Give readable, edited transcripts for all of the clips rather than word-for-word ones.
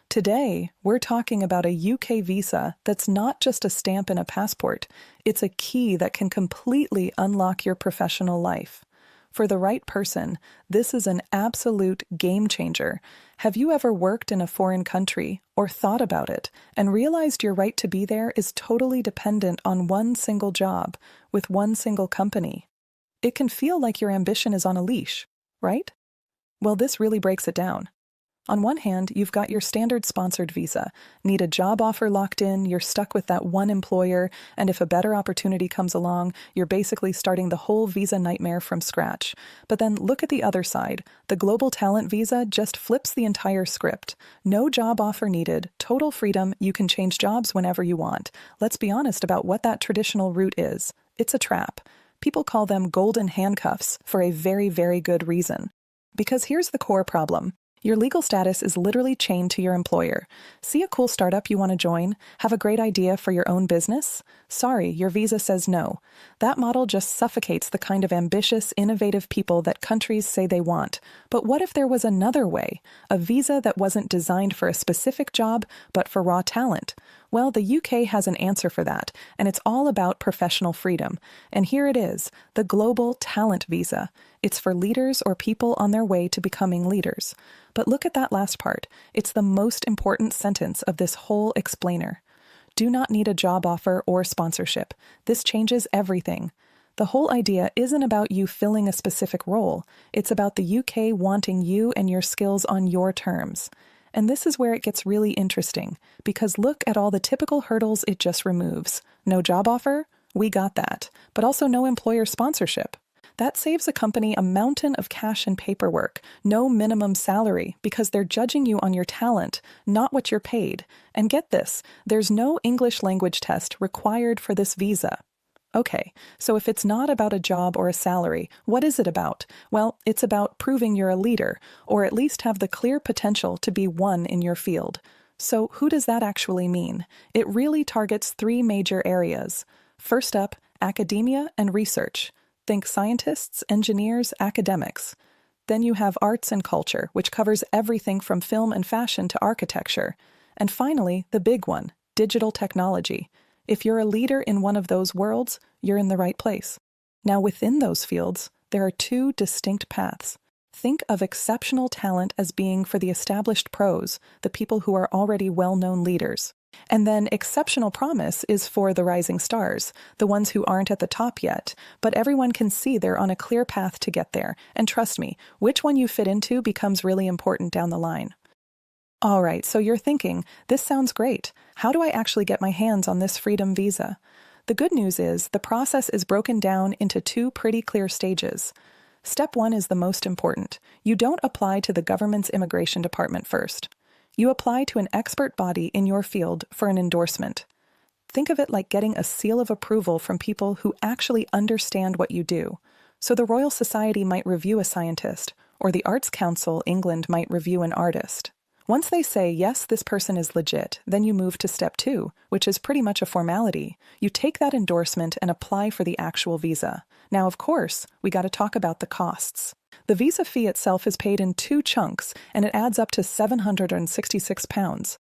Today, we're talking about a UK visa that's not just a stamp in a passport, it's a key that can completely unlock your professional life. For the right person, this is an absolute game changer. Have you ever worked in a foreign country or thought about it and realized your right to be there is totally dependent on one single job with one single company? It can feel like your ambition is on a leash, right? Well, this really breaks it down. On one hand, you've got your standard sponsored visa. Need a job offer locked in, you're stuck with that one employer, and if a better opportunity comes along, you're basically starting the whole visa nightmare from scratch. But then look at the other side. The global talent visa just flips the entire script. No job offer needed, total freedom, you can change jobs whenever you want. Let's be honest about what that traditional route is. It's a trap. People call them golden handcuffs for a very, very good reason. Because here's the core problem. Your legal status is literally chained to your employer. See a cool startup you want to join? Have a great idea for your own business? Sorry, your visa says no. That model just suffocates the kind of ambitious, innovative people that countries say they want. But what if there was another way? A visa that wasn't designed for a specific job, but for raw talent? Well, the UK has an answer for that, and it's all about professional freedom. And here it is, the Global Talent Visa. It's for leaders or people on their way to becoming leaders. But look at that last part. It's the most important sentence of this whole explainer. Do not need a job offer or sponsorship. This changes everything. The whole idea isn't about you filling a specific role. It's about the UK wanting you and your skills on your terms. And this is where it gets really interesting, because look at all the typical hurdles it just removes. No job offer? We got that. But also no employer sponsorship. That saves a company a mountain of cash and paperwork, no minimum salary, because they're judging you on your talent, not what you're paid. And get this, there's no English language test required for this visa. Okay, so if it's not about a job or a salary, what is it about? Well, it's about proving you're a leader, or at least have the clear potential to be one in your field. So who does that actually mean? It really targets three major areas. First up, academia and research. Think scientists, engineers, academics. Then you have arts and culture, which covers everything from film and fashion to architecture. And finally, the big one, digital technology. If you're a leader in one of those worlds, you're in the right place. Now, within those fields, there are two distinct paths. Think of exceptional talent as being for the established pros, the people who are already well-known leaders. And then exceptional promise is for the rising stars, the ones who aren't at the top yet, but everyone can see they're on a clear path to get there. And trust me, which one you fit into becomes really important down the line. All right, so you're thinking, this sounds great. How do I actually get my hands on this freedom visa? The good news is the process is broken down into two pretty clear stages. Step one is the most important. You don't apply to the government's immigration department first. You apply to an expert body in your field for an endorsement. Think of it like getting a seal of approval from people who actually understand what you do. So the Royal Society might review a scientist, or the Arts Council England might review an artist. Once they say, yes, this person is legit, then you move to step two, which is pretty much a formality. You take that endorsement and apply for the actual visa. Now, of course, we got to talk about the costs. The visa fee itself is paid in two chunks, and it adds up to £766.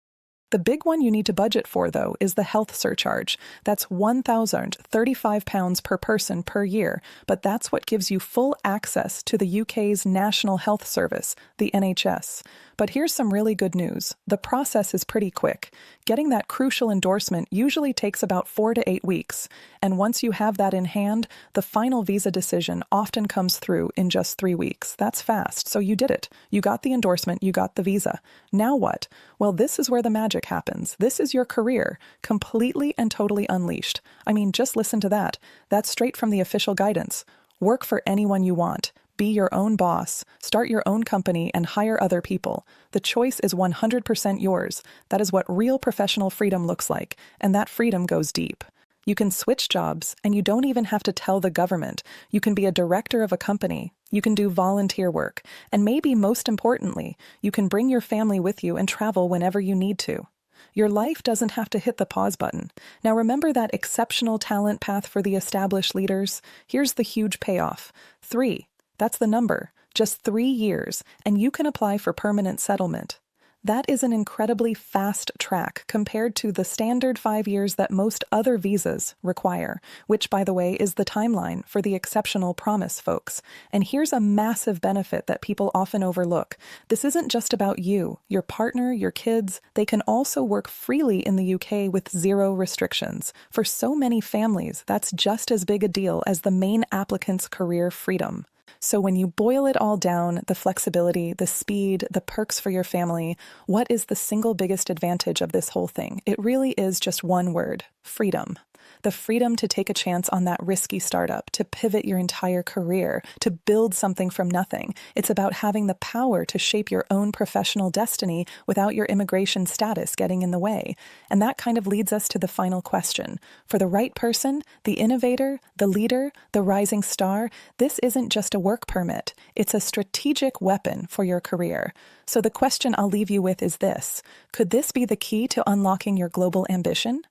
The big one you need to budget for, though, is the health surcharge. That's £1,035 per person per year, but that's what gives you full access to the UK's National Health Service, the NHS. But here's some really good news. The process is pretty quick. Getting that crucial endorsement usually takes about 4 to 8 weeks, and once you have that in hand, the final visa decision often comes through in just 3 weeks. That's fast, so you did it. You got the endorsement, you got the visa. Now what? Well, this is where the magic happens. This is your career, completely and totally unleashed. I mean, just listen to that. That's straight from the official guidance. Work for anyone you want. Be your own boss, start your own company, and hire other people. The choice is 100% yours. That is what real professional freedom looks like, and that freedom goes deep. You can switch jobs, and you don't even have to tell the government. You can be a director of a company. You can do volunteer work. And maybe most importantly, you can bring your family with you and travel whenever you need to. Your life doesn't have to hit the pause button. Now remember that exceptional talent path for the established leaders? Here's the huge payoff. 3. That's the number. Just 3 years, and you can apply for permanent settlement. That is an incredibly fast track compared to the standard 5 years that most other visas require, which, by the way, is the timeline for the exceptional promise folks. And here's a massive benefit that people often overlook. This isn't just about you, your partner, your kids. They can also work freely in the UK with zero restrictions. For so many families, that's just as big a deal as the main applicant's career freedom. So when you boil it all down, the flexibility, the speed, the perks for your family, what is the single biggest advantage of this whole thing? It really is just one word: freedom. The freedom to take a chance on that risky startup, to pivot your entire career, to build something from nothing. It's about having the power to shape your own professional destiny without your immigration status getting in the way. And that kind of leads us to the final question. For the right person, the innovator, the leader, the rising star, this isn't just a work permit. It's a strategic weapon for your career. So the question I'll leave you with is this: could this be the key to unlocking your global ambition?